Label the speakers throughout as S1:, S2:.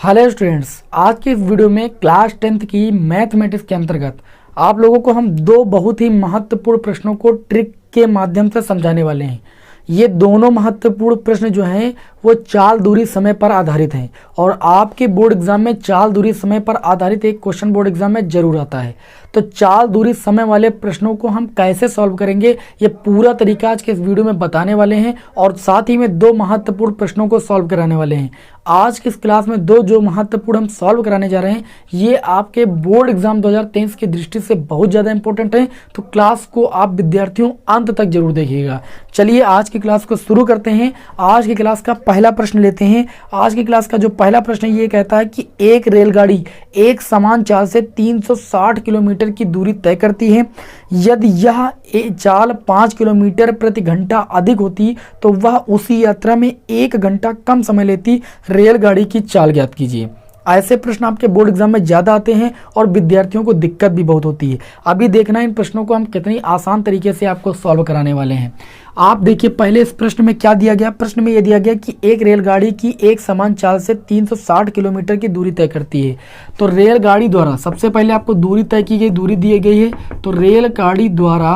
S1: Hello students, आज के इस वीडियो में क्लास 10th की मैथमेटिक्स के अंतर्गत आप लोगों को हम दो बहुत ही महत्वपूर्ण प्रश्नों को ट्रिक के माध्यम से समझाने वाले हैं। ये दोनों महत्वपूर्ण प्रश्न जो हैं वो चाल दूरी समय पर आधारित हैं और आपके बोर्ड एग्जाम में चाल दूरी समय पर आधारित एक क्वेश्चन बोर्ड एग्जाम में जरूर आता है। तो चाल दूरी समय वाले प्रश्नों को हम कैसे सॉल्व करेंगे ये पूरा तरीका आज के इस वीडियो में बताने वाले हैं और साथ ही में दो महत्वपूर्ण प्रश्नों को सॉल्व कराने वाले हैं। आज की इस क्लास में दो जो महत्वपूर्ण हम सॉल्व कराने जा रहे हैं ये आपके बोर्ड एग्जाम 2023 की दृष्टि से बहुत ज़्यादा इंपॉर्टेंट है, तो क्लास को आप विद्यार्थियों अंत तक जरूर देखिएगा। चलिए आज की क्लास को शुरू करते हैं। आज की क्लास का पहला प्रश्न लेते हैं। आज की क्लास का जो पहला प्रश्न ये कहता है कि एक रेलगाड़ी एक समान चाल से 360 किलोमीटर की दूरी तय करती है। यदि यह चाल 5 किलोमीटर प्रति घंटा अधिक होती तो वह उसी यात्रा में 1 घंटा कम समय लेती। रेलगाड़ी की चाल ज्ञात कीजिए। ऐसे प्रश्न आपके बोर्ड एग्जाम में ज़्यादा आते हैं और विद्यार्थियों को दिक्कत भी बहुत होती है। अभी देखना इन प्रश्नों को हम कितनी आसान तरीके से आपको सॉल्व कराने वाले हैं। आप देखिए पहले इस प्रश्न में क्या दिया गया। प्रश्न में यह दिया गया कि एक रेलगाड़ी की एक समान चाल से 360 किलोमीटर की दूरी तय करती है। तो रेलगाड़ी द्वारा सबसे पहले आपको दूरी तय की गई, दूरी दी गई है। तो रेलगाड़ी द्वारा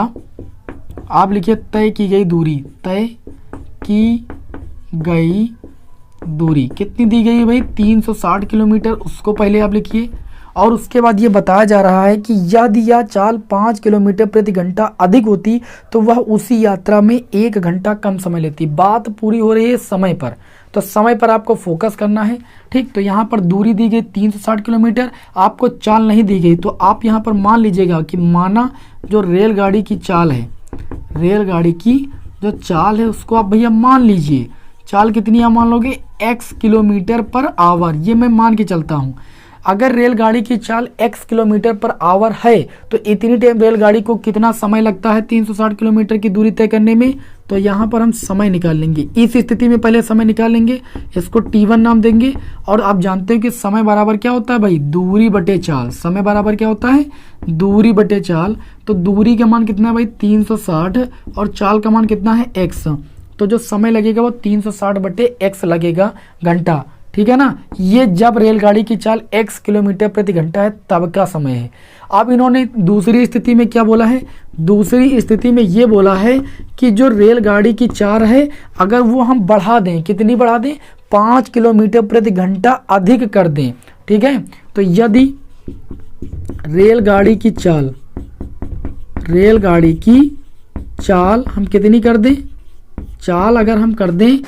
S1: आप लिखिए तय की गई दूरी, तय की गई दूरी कितनी दी गई है भाई, 360 किलोमीटर, उसको पहले आप लिखिए। और उसके बाद ये बताया जा रहा है कि यदि यह चाल 5 किलोमीटर प्रति घंटा अधिक होती तो वह उसी यात्रा में 1 घंटा कम समय लेती। बात पूरी हो रही है समय पर, तो समय पर आपको फोकस करना है। ठीक, तो यहाँ पर दूरी दी गई 360 किलोमीटर, आपको चाल नहीं दी गई तो आप यहाँ पर मान लीजिएगा कि माना जो रेलगाड़ी की चाल है, रेलगाड़ी की जो चाल है उसको आप भैया मान लीजिए। चाल कितनी आप मान लोगे, x किलोमीटर पर आवर, ये मैं मान के चलता हूँ। अगर रेलगाड़ी की चाल x किलोमीटर पर आवर है तो इतनी टाइम रेलगाड़ी को कितना समय लगता है 360 किलोमीटर की दूरी तय करने में। तो यहाँ पर हम समय निकाल लेंगे। इस स्थिति में पहले समय निकाल लेंगे, इसको t1 नाम देंगे। और आप जानते हो कि समय बराबर क्या होता है भाई, दूरी बटे चाल। समय बराबर क्या होता है, दूरी बटे चाल। तो दूरी का मान कितना है भाई 360 और चाल का मान कितना है x। तो जो समय लगेगा वो 360 बटे x लगेगा घंटा। ठीक है ना, ये जब रेलगाड़ी की चाल x किलोमीटर प्रति घंटा है तब का समय है। अब इन्होंने दूसरी स्थिति में क्या बोला है, दूसरी स्थिति में ये बोला है कि जो रेलगाड़ी की चाल है अगर वो हम बढ़ा दें, कितनी बढ़ा दें, 5 किलोमीटर प्रति घंटा अधिक कर दें। ठीक है, तो यदि रेलगाड़ी की चाल हम कितनी कर दें, चाल अगर हम कर दें,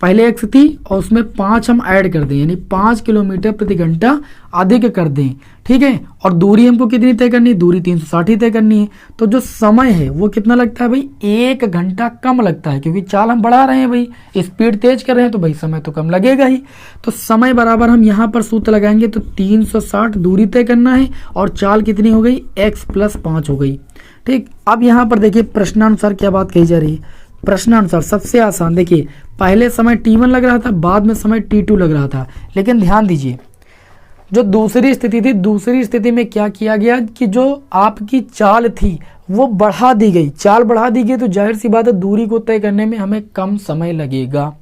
S1: पहले x थी और उसमें 5 हम ऐड कर दें, यानी 5 किलोमीटर प्रति घंटा अधिक कर दें। ठीक है, और दूरी हमको कितनी तय करनी है, दूरी 360 ही तय करनी है। तो जो समय है वो कितना लगता है भाई, 1 घंटा कम लगता है, क्योंकि चाल हम बढ़ा रहे हैं भाई, स्पीड तेज कर रहे हैं तो भाई समय तो कम लगेगा ही। तो समय बराबर हम यहाँ पर सूत्र लगाएंगे तो 360 दूरी तय करना है और चाल कितनी हो गई, x + 5 हो गई। ठीक, अब यहाँ पर देखिए प्रश्नानुसार क्या बात कही जा रही है। प्रश्नानुसार सबसे आसान, देखिए पहले समय t1 लग रहा था, बाद में समय t2 लग रहा था। लेकिन ध्यान दीजिए जो दूसरी स्थिति थी, दूसरी स्थिति में क्या किया गया कि जो आपकी चाल थी वो बढ़ा दी गई। चाल बढ़ा दी गई तो जाहिर सी बात है दूरी को तय करने में हमें कम समय लगेगा।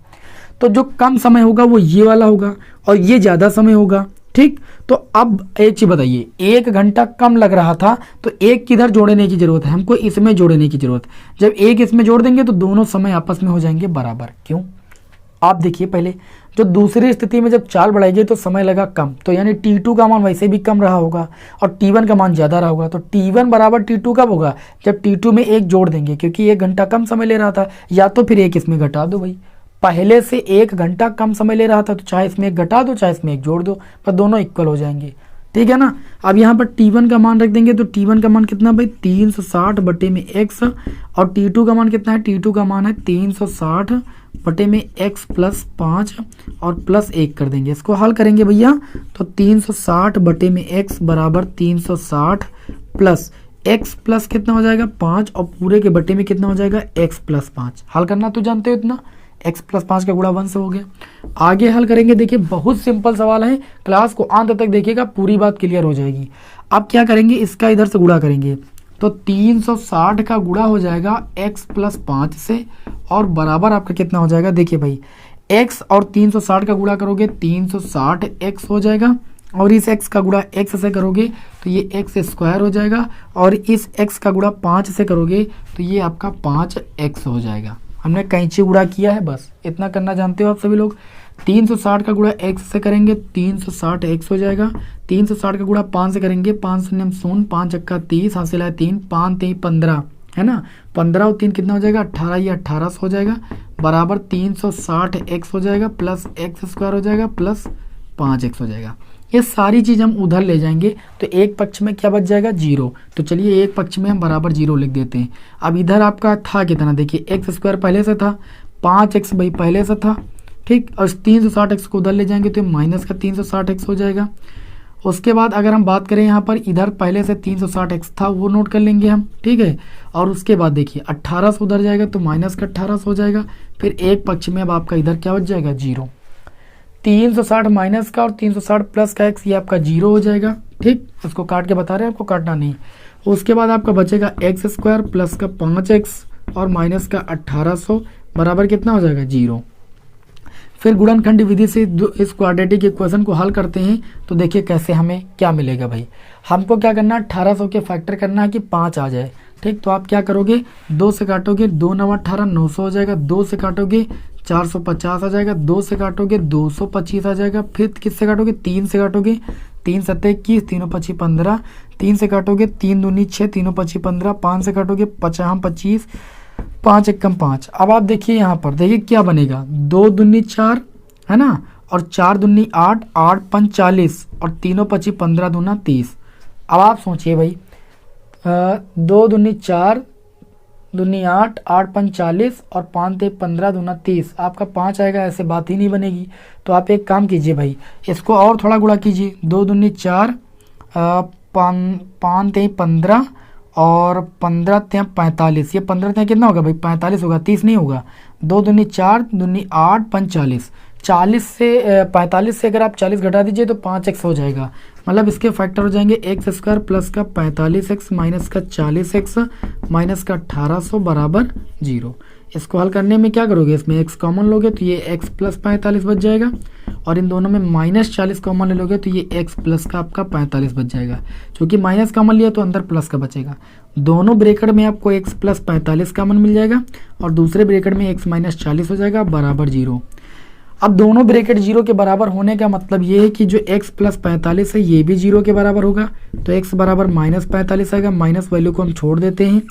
S1: तो जो कम समय होगा वो ये वाला होगा और ये ज़्यादा समय होगा। ठीक, तो अब एक चीज बताइए, 1 घंटा कम लग रहा था तो एक किधर जोड़ने की जरूरत है, हमको इसमें जोड़ने की जरूरत। जब एक इसमें जोड़ देंगे तो दोनों समय आपस में हो जाएंगे बराबर। क्यों, आप देखिए पहले जो दूसरी स्थिति में जब चाल बढ़ाएगी तो समय लगा कम, तो यानी t2 का मान वैसे भी कम रहा होगा और t1 का मान ज़्यादा रहा होगा। तो t1 बराबर t2 कब होगा, जब t2 में 1 जोड़ देंगे, क्योंकि 1 घंटा कम समय ले रहा था। या तो फिर 1 इसमें घटा दो भाई, पहले से 1 घंटा कम समय ले रहा था तो चाहे इसमें 1 घटा दो चाहे इसमें 1 जोड़ दो, पर दोनों इक्वल हो जाएंगे। ठीक है ना, अब यहाँ पर t1 का मान रख देंगे तो t1 का मान कितना भाई 360 बटे में x और t2 का मान कितना है, t2 का मान है 360 बटे में x + 5 और +1 कर देंगे। इसको हल करेंगे भैया तो 360 बटे में x बराबर 360 प्लस x प्लस कितना हो जाएगा 5 और पूरे के बटे में कितना हो जाएगा x + 5। हल करना तो जानते हो इतना, x + 5 का गुणा 1 से हो गया। आगे हल करेंगे, देखिए बहुत सिंपल सवाल है, क्लास को अंत तक देखिएगा, पूरी बात क्लियर हो जाएगी। अब क्या करेंगे, इसका इधर से गुणा करेंगे तो 360 का गुणा हो जाएगा x + 5 से और बराबर आपका कितना हो जाएगा, देखिए भाई x और 360 का गुणा करोगे 360x हो जाएगा, और इस x का गुणा x से करोगे तो ये x स्क्वायर हो जाएगा, और इस x का गुणा 5 से करोगे तो ये आपका 5x हो जाएगा। हमने कैंची गुणा किया है, बस इतना करना जानते हो आप सभी लोग। 360 का गुणा x से करेंगे 360x हो जाएगा। 360 का गुणा 5 से करेंगे, 5 शून्य 0, 5 अक्का 30, हासिल है 3, 5 3 15 है ना, 15 और 3 कितना हो जाएगा 18, ये 1800 हो जाएगा, बराबर 360x हो जाएगा प्लस x स्क्वायर हो जाएगा प्लस 5x हो जाएगा। ये सारी चीज़ हम उधर ले जाएंगे तो एक पक्ष में क्या बच जाएगा 0। तो चलिए एक पक्ष में हम बराबर 0 लिख देते हैं। अब इधर आपका था कितना, देखिए x स्क्वायर पहले से था, 5x भाई पहले से था, ठीक, और 360x को उधर ले जाएंगे तो माइनस का 360x हो जाएगा। उसके बाद अगर हम बात करें यहाँ पर, इधर पहले से 360x था वो नोट कर लेंगे हम, ठीक है। और उसके बाद देखिए 1800 उधर जाएगा तो माइनस का 1800 हो जाएगा। फिर एक पक्ष में अब आपका इधर क्या बच जाएगा 0। 360 माइनस का और 360 प्लस का x, ये आपका 0 हो जाएगा, ठीक। इसको काट के बता रहे हैं, आपको काटना नहीं। उसके बाद आपका बचेगा x स्क्वायर प्लस का 5x और माइनस का 1800 बराबर कितना हो जाएगा 0। फिर गुणनखंड विधि से इस क्वाड्रेटिक इक्वेशन को हल करते हैं तो देखिए कैसे हमें क्या मिलेगा भाई। हमको क्या करना है, 1800 के फैक्टर करना है कि 5 आ जाए, ठीक। तो आप क्या करोगे, 2 से काटोगे 2 9 18 900 हो जाएगा, 2 से काटोगे 450 आ जाएगा, 2 से काटोगे 225 आ जाएगा, फिर किससे काटोगे 3 से काटोगे 3 7 21, 3 5 15, 3 से काटोगे 3 दूनी 6, 3 5 15, 5 से काटोगे 5 25, 5 एकम 5। अब आप देखिए यहाँ पर देखिए क्या बनेगा, 2 दूनी 4 है ना, और 4 दूनी 8, 8 5 40 और 3 5 15 दूना 30। अब आप सोचिए भाई, 2 दूनी 4 दूनी 8, 8 5 40 और 5 3 15 दूना 30, आपका 5 आएगा, ऐसे बात ही नहीं बनेगी। तो आप एक काम कीजिए भाई, इसको और थोड़ा गुणा कीजिए, 2 दूनी 4, 5 3 15 और 15 3 45, ये 15 3 कितना होगा भाई 45 होगा, 30 नहीं होगा। 2 दूनी 4 दूनी 8 5 40, 40 से 45 से अगर आप 40 घटा दीजिए तो 5x हो जाएगा, मतलब इसके फैक्टर हो जाएंगे x स्क्वायर प्लस का 45x माइनस का 40x माइनस का 1800 बराबर 0। इसको हल करने में क्या करोगे, इसमें x कॉमन लोगे तो ये x प्लस 45 बच जाएगा, और इन दोनों में माइनस 40 कॉमन ले लोगे तो ये x प्लस का आपका 45 बच जाएगा। क्योंकि माइनस कॉमन लिया तो अंदर प्लस का बचेगा। दोनों ब्रैकेट में आपको x प्लस 45 कॉमन मिल जाएगा, और दूसरे ब्रैकेट में x माइनस 40 हो जाएगा बराबर 0। अब दोनों ब्रैकेट 0 के बराबर होने का मतलब ये है कि जो x प्लस 45 है ये भी 0 के बराबर होगा, तो x बराबर माइनस 45 आएगा, माइनस वैल्यू को हम छोड़ देते हैं।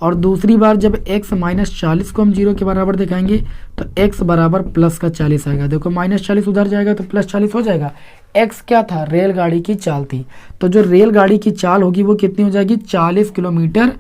S1: और दूसरी बार जब x माइनस 40 को हम 0 के बराबर दिखाएंगे तो x बराबर प्लस का 40 आएगा। देखो माइनस 40 उधर जाएगा तो प्लस 40 हो जाएगा। x क्या था, रेलगाड़ी की चाल थी, तो जो रेलगाड़ी की चाल होगी वो कितनी हो जाएगी 40 किलोमीटर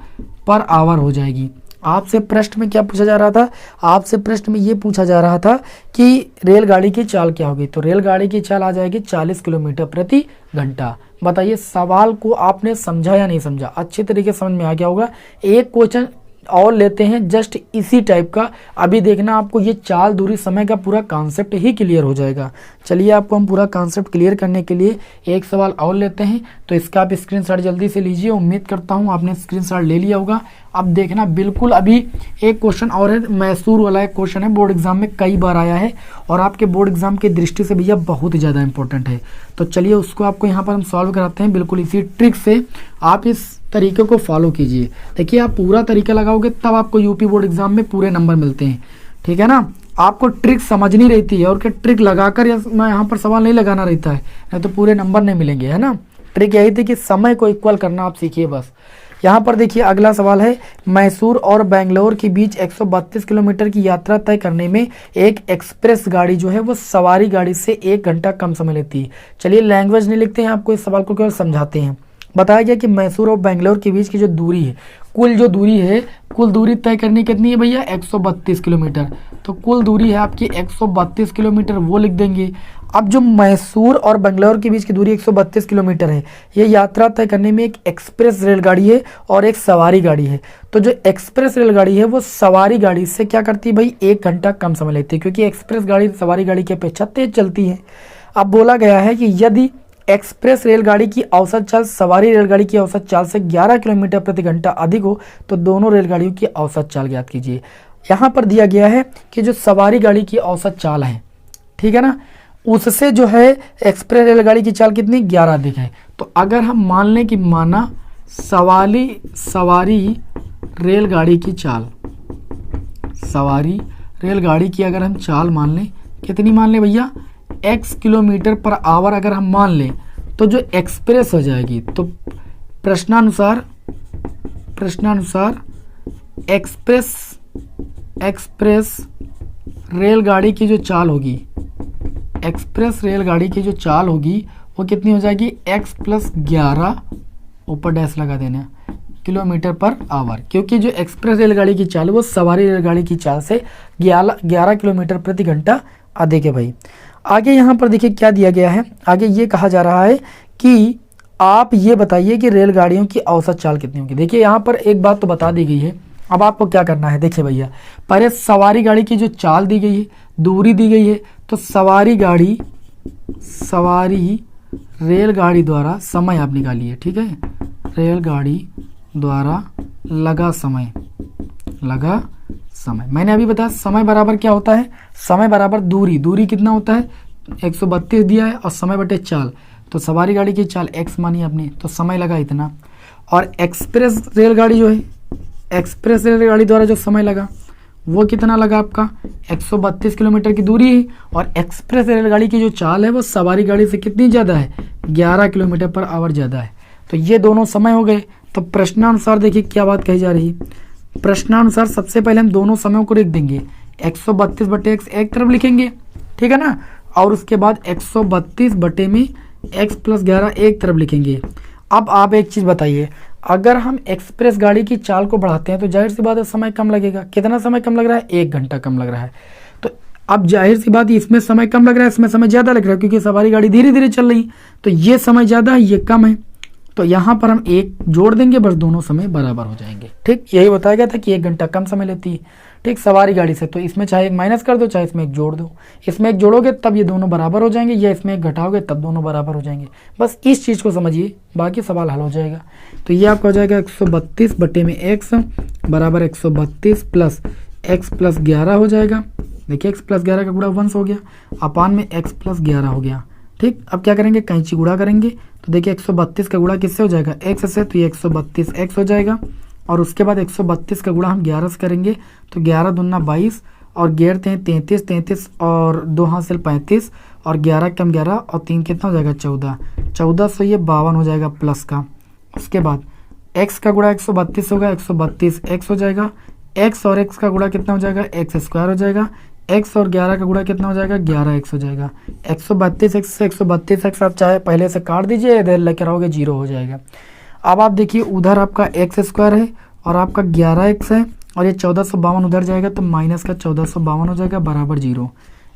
S1: पर आवर हो जाएगी। आपसे प्रश्न में क्या पूछा जा रहा था, आपसे प्रश्न में ये पूछा जा रहा था कि रेलगाड़ी की चाल क्या होगी, तो रेलगाड़ी की चाल आ जाएगी 40 किलोमीटर प्रति घंटा। बताइए सवाल को आपने समझा या नहीं समझा, अच्छे तरीके से समझ में आ गया होगा। एक क्वेश्चन और लेते हैं जस्ट इसी टाइप का, अभी देखना आपको ये चाल दूरी समय का पूरा कॉन्सेप्ट ही क्लियर हो जाएगा। चलिए आपको हम पूरा कॉन्सेप्ट क्लियर करने के लिए एक सवाल और लेते हैं, तो इसका आप स्क्रीनशॉट जल्दी से लीजिए। उम्मीद करता हूँ आपने स्क्रीनशॉट ले लिया होगा। अब देखना बिल्कुल अभी एक क्वेश्चन और है, मैसूर वाला एक क्वेश्चन है, बोर्ड एग्जाम में कई बार आया है और आपके बोर्ड एग्जाम की दृष्टि से भैया बहुत ही ज़्यादा इंपॉर्टेंट है। तो चलिए उसको आपको यहाँ पर हम सॉल्व कराते हैं बिल्कुल इसी ट्रिक से। आप इस तरीके को फॉलो कीजिए। देखिए आप पूरा तरीका लगाओगे तब आपको यूपी बोर्ड एग्जाम में पूरे नंबर मिलते हैं, ठीक है ना। आपको ट्रिक समझनी रहती है और क्या ट्रिक लगाकर मैं यहाँ पर सवाल नहीं लगाना रहता है, नहीं तो पूरे नंबर नहीं मिलेंगे, है ना। ट्रिक यही थी कि समय को इक्वल करना आप सीखिए बस। यहाँ पर देखिए अगला सवाल है, मैसूर और बेंगलोर के बीच 132 किलोमीटर की यात्रा तय करने में एक एक्सप्रेस गाड़ी जो है वो सवारी गाड़ी से 1 घंटा कम समय लेती है। चलिए लैंग्वेज नहीं लिखते हैं, आपको इस सवाल को केवल समझाते हैं। बताया गया कि मैसूर और बेंगलोर के बीच की जो दूरी है, कुल जो दूरी है, कुल दूरी तय करनी कितनी है भैया 132 किलोमीटर। तो कुल दूरी है आपकी 132 किलोमीटर, वो लिख देंगे। अब जो मैसूर और बेंगलोर के बीच की दूरी 132 किलोमीटर है, ये यात्रा तय करने में एक एक्सप्रेस रेलगाड़ी है और एक सवारी गाड़ी है। तो जो एक्सप्रेस रेलगाड़ी है वो सवारी गाड़ी से क्या करती है भाई 1 घंटा कम समय लेती है, क्योंकि एक्सप्रेस गाड़ी सवारी गाड़ी की अपेक्षा तेज चलती है। अब बोला गया है कि यदि एक्सप्रेस रेलगाड़ी की औसत चाल सवारी रेलगाड़ी की औसत चाल से 11 किलोमीटर प्रति घंटा अधिक हो तो दोनों रेलगाड़ियों की औसत चाल ज्ञात कीजिए। यहाँ पर दिया गया है कि जो सवारी गाड़ी की औसत चाल है, ठीक है ना। उससे जो है एक्सप्रेस रेलगाड़ी की चाल कितनी 11 अधिक है। तो अगर हम मान लें कि माना सवारी रेलगाड़ी की चाल, सवारी रेलगाड़ी की अगर हम चाल मान लें, कितनी मान लें भैया, x किलोमीटर पर आवर अगर हम मान लें, तो जो एक्सप्रेस हो जाएगी, तो प्रश्नानुसार एक्सप्रेस रेलगाड़ी की जो चाल होगी, एक्सप्रेस रेलगाड़ी की जो चाल होगी वो कितनी हो जाएगी, x प्लस 11, ऊपर डैश लगा देना, किलोमीटर पर आवर, क्योंकि जो एक्सप्रेस रेलगाड़ी की चाल है वो सवारी रेलगाड़ी की चाल से 11 किलोमीटर प्रति घंटा अधिक है भाई। आगे यहाँ पर देखिए क्या दिया गया है, आगे ये कहा जा रहा है कि आप ये बताइए कि रेलगाड़ियों की औसत चाल कितनी होगी। देखिए यहाँ पर एक बात तो बता दी गई है, अब आपको क्या करना है, देखिए भैया पहले सवारी गाड़ी की जो चाल दी गई है, दूरी दी गई है, तो सवारी रेलगाड़ी द्वारा समय आप निकालिए, ठीक है, रेलगाड़ी द्वारा लगा समय, मैंने अभी बताया समय बराबर क्या होता है, समय बराबर दूरी कितना होता है 132 दिया है और समय बटे चाल, तो सवारी गाड़ी की चाल x मानी आपने, तो समय लगा इतना। और एक्सप्रेस रेलगाड़ी जो है, एक्सप्रेस रेलगाड़ी द्वारा जो समय लगा वो कितना लगा आपका 132 किलोमीटर की दूरी है, और एक्सप्रेस रेलगाड़ी की जो चाल है वो सवारी गाड़ी से कितनी ज़्यादा है 11 किलोमीटर पर आवर ज़्यादा है। तो ये दोनों समय हो गए। तो प्रश्नानुसार देखिए क्या बात कही जा रही है, प्रश्नानुसार सबसे पहले हम दोनों समयों को लिख देंगे, 132 बटे x एक तरफ लिखेंगे, ठीक है ना, और उसके बाद 132 बटे में x प्लस 11 एक तरफ लिखेंगे। अब आप एक चीज़ बताइए, अगर हम एक्सप्रेस गाड़ी की चाल को बढ़ाते हैं तो जाहिर सी बात है समय कम लगेगा। कितना समय कम लग रहा है, 1 घंटा कम लग रहा है। तो अब जाहिर सी बात इसमें समय कम लग रहा है, इसमें समय ज़्यादा लग रहा है, क्योंकि सवारी गाड़ी धीरे धीरे चल रही, तो ये समय ज़्यादा है, ये कम है, तो यहाँ पर हम 1 जोड़ देंगे, बस दोनों समय बराबर हो जाएंगे। ठीक, यही बताया गया था कि 1 घंटा कम समय लेती है, ठीक, सवारी गाड़ी से। तो इसमें चाहे 1 माइनस कर दो, चाहे इसमें 1 जोड़ दो, इसमें 1 जोड़ोगे तब ये दोनों बराबर हो जाएंगे, या इसमें 1 घटाओगे तब दोनों बराबर हो जाएंगे। बस इस चीज़ को समझिए, बाकी सवाल हल हो जाएगा। तो ये आपका हो जाएगा 132 बटे में x बराबर 132 प्लस x प्लस 11 हो जाएगा। देखिए x प्लस 11 का गुणा 1 हो गया, अपान में x प्लस 11 हो गया। ठीक, अब क्या करेंगे, कैंची गुणा करेंगे, तो देखिए 132 का गुणा किससे हो जाएगा, x से, तो ये 132 x हो जाएगा। और उसके बाद 132 का गुणा हम 11 से करेंगे, तो 11 दूना 22 और 33 और 2 हासिल 35 और 11 कम 11 और 3 कितना हो जाएगा 14 सो ये 52 हो जाएगा प्लस का। उसके बाद x का गुणा 132 होगा, 132 x हो जाएगा, x और x का गुणा कितना हो जाएगा, x स्क्वायर हो जाएगा, x और 11 का गुणा कितना हो जाएगा, 11x हो जाएगा। 132x से 132x आप चाहे पहले से काट दीजिए, इधर लेकर आओगे 0 हो जाएगा। अब आप देखिए उधर आपका x स्क्वायर है और आपका 11x है, और ये 1452 उधर जाएगा, तो माइनस का 1452 हो जाएगा बराबर 0।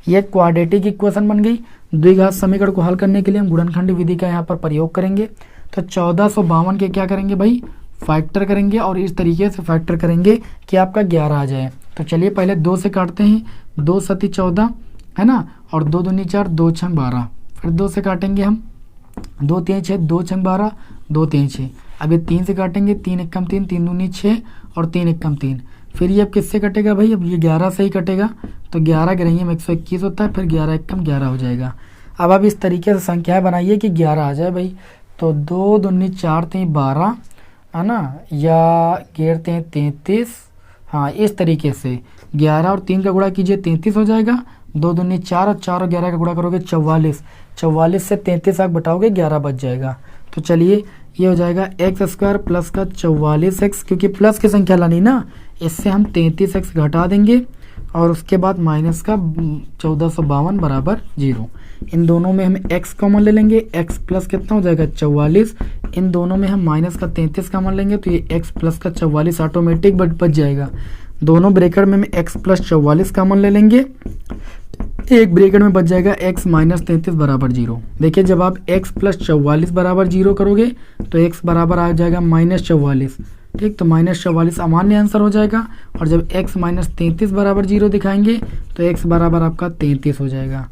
S1: ये क्वाड्रेटिक इक्वेशन बन गई। द्विघात समीकरण को हल करने के लिए हम गुणनखंड विधि का यहाँ पर प्रयोग करेंगे। तो 1452 के क्या करेंगे भाई, फैक्टर करेंगे, और इस तरीके से फैक्टर करेंगे कि आपका 11 आ जाए। तो चलिए पहले 2 से काटते हैं, 2 सती 14 है ना, और 2 दूनी 4, 2 छंग 12, फिर 2 से काटेंगे हम, 2 3 6, 2 छंग 12, 2 3 6। अब ये 3 से काटेंगे, 3 1 कम 3, 3 दूनी 6 और 3 1 कम 3। फिर ये अब किससे कटेगा भाई, अब ये 11 से ही कटेगा, तो 11 गिरेंगे में 121 होता है, फिर 11 1 कम 11 हो जाएगा। अब आप इस तरीके से संख्याएं बनाइए कि 11 आ जाए भाई। तो 2 दूनी 4 3 12 है ना, या गिरते हैं 33, हाँ इस तरीके से 11 और 3 का गुणा कीजिए 33 हो जाएगा, 2 दूनी 4 और 4 और 11 का गुणा करोगे 44, 44 से 33 आप बटाओगे 11 बच जाएगा। तो चलिए ये हो जाएगा एक्स स्क्वायर प्लस का 44x, क्योंकि प्लस की संख्या लानी ना, इससे हम 33x घटा देंगे, और उसके बाद माइनस का 1452 बराबर 0। इन दोनों में हम x कॉमन ले लेंगे, x प्लस कितना हो जाएगा 44, इन दोनों में हम माइनस का 33 कॉमन लेंगे, तो ये x प्लस का 44 ऑटोमेटिक बच जाएगा। दोनों ब्रैकेट में हम x प्लस 44 कॉमन ले लेंगे, एक ब्रैकेट में बच जाएगा x माइनस 33 बराबर 0। देखिए जब आप x प्लस 44 बराबर 0 करोगे तो x बराबर आ जाएगा माइनस 44। ठीक, तो माइनस 44 अमान्य आंसर हो जाएगा, और जब x माइनस 33 बराबर 0 दिखाएंगे तो x बराबर आपका 33 हो जाएगा।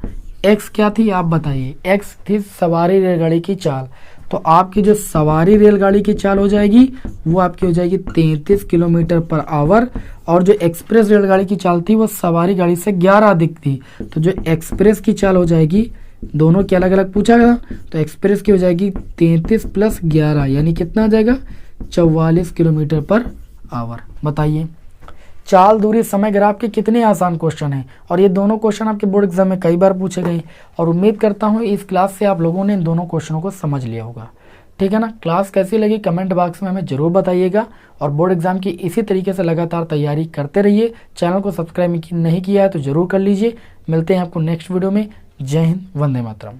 S1: x क्या थी आप बताइए, x थी सवारी रेलगाड़ी की चाल। तो आपकी जो सवारी रेलगाड़ी की चाल हो जाएगी वो आपकी हो जाएगी 33 किलोमीटर पर आवर, और जो एक्सप्रेस रेलगाड़ी की चाल थी वो सवारी गाड़ी से 11 अधिक थी। तो जो एक्सप्रेस की चाल हो जाएगी, दोनों की अलग अलग पूछा गया, तो एक्सप्रेस की हो जाएगी 33 + 11 यानी कितना आ जाएगा 44 किलोमीटर पर आवर। बताइए चाल, दूरी, समय ग्राफ के कितने आसान क्वेश्चन हैं, और ये दोनों क्वेश्चन आपके बोर्ड एग्जाम में कई बार पूछे गए, और उम्मीद करता हूँ इस क्लास से आप लोगों ने इन दोनों क्वेश्चनों को समझ लिया होगा। ठीक है ना। क्लास कैसी लगी कमेंट बॉक्स में हमें जरूर बताइएगा, और बोर्ड एग्जाम की इसी तरीके से लगातार तैयारी करते रहिए। चैनल को सब्सक्राइब नहीं किया है तो जरूर कर लीजिए। मिलते हैं आपको नेक्स्ट वीडियो में। जय हिंद, वंदे मातरम।